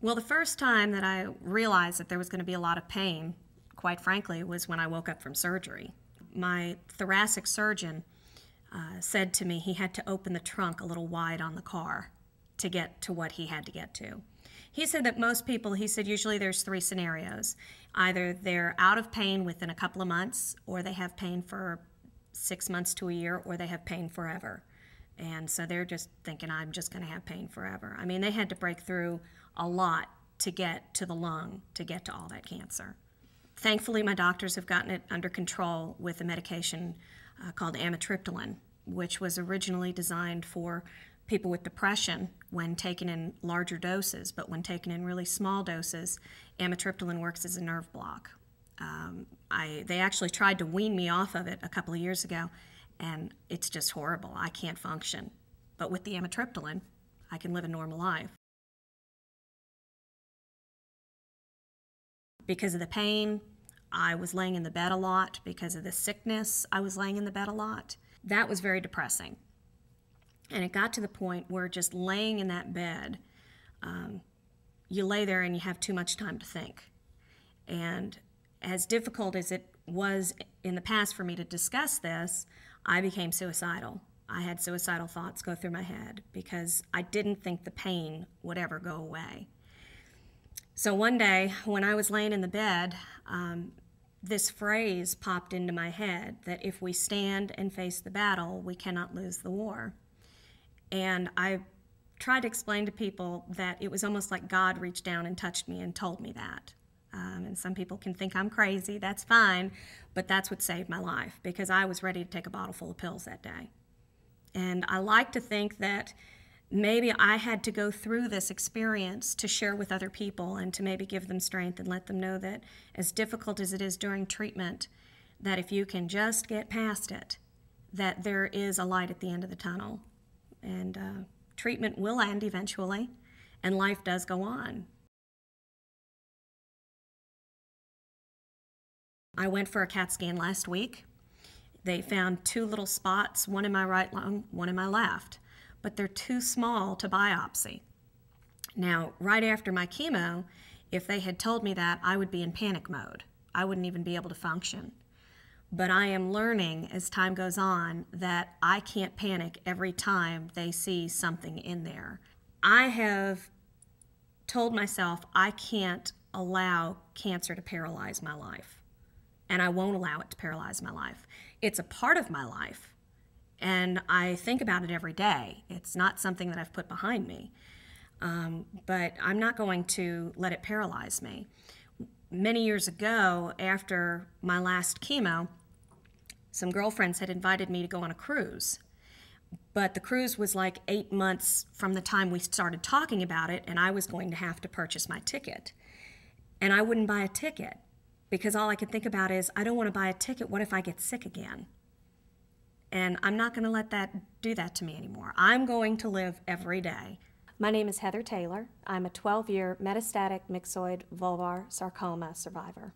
Well, the first time that I realized that there was going to be a lot of pain, quite frankly, was when I woke up from surgery. My thoracic surgeon said to me he had to open the trunk a little wide on the car to get to what he had to get to. He said that most people, he said usually there's three scenarios. Either they're out of pain within a couple of months, or they have pain for 6 months to a year, or they have pain forever. And so they're just thinking, I'm just going to have pain forever. I mean, they had to break through a lot to get to the lung, to get to all that cancer. Thankfully, my doctors have gotten it under control with a medication called amitriptyline, which was originally designed for people with depression when taken in larger doses, but when taken in really small doses, amitriptyline works as a nerve block. They actually tried to wean me off of it a couple of years ago, and it's just horrible. I can't function. But with the amitriptyline, I can live a normal life. Because of the pain, I was laying in the bed a lot. Because of the sickness, I was laying in the bed a lot. That was very depressing. And it got to the point where just laying in that bed, you lay there and you have too much time to think. And as difficult as it was in the past for me to discuss this, I became suicidal. I had suicidal thoughts go through my head because I didn't think the pain would ever go away. So one day, when I was laying in the bed, this phrase popped into my head that if we stand and face the battle, we cannot lose the war. And I tried to explain to people that it was almost like God reached down and touched me and told me that. And some people can think I'm crazy, that's fine, but that's what saved my life because I was ready to take a bottle full of pills that day. And I like to think that maybe I had to go through this experience to share with other people and to maybe give them strength and let them know that as difficult as it is during treatment, that if you can just get past it, that there is a light at the end of the tunnel. And treatment will end eventually, and life does go on. I went for a CAT scan last week. They found 2 little spots, one in my right lung, one in my left, but they're too small to biopsy. Now, right after my chemo, if they had told me that, I would be in panic mode. I wouldn't even be able to function. But I am learning as time goes on that I can't panic every time they see something in there. I have told myself I can't allow cancer to paralyze my life, and I won't allow it to paralyze my life. It's a part of my life, and I think about it every day. It's not something that I've put behind me, but I'm not going to let it paralyze me. Many years ago, after my last chemo, some girlfriends had invited me to go on a cruise, but the cruise was like 8 months from the time we started talking about it, and I was going to have to purchase my ticket. And I wouldn't buy a ticket because all I could think about is, I don't want to buy a ticket. What if I get sick again? And I'm not going to let that do that to me anymore. I'm going to live every day. My name is Heather Taylor. I'm a 12-year metastatic myxoid vulvar sarcoma survivor.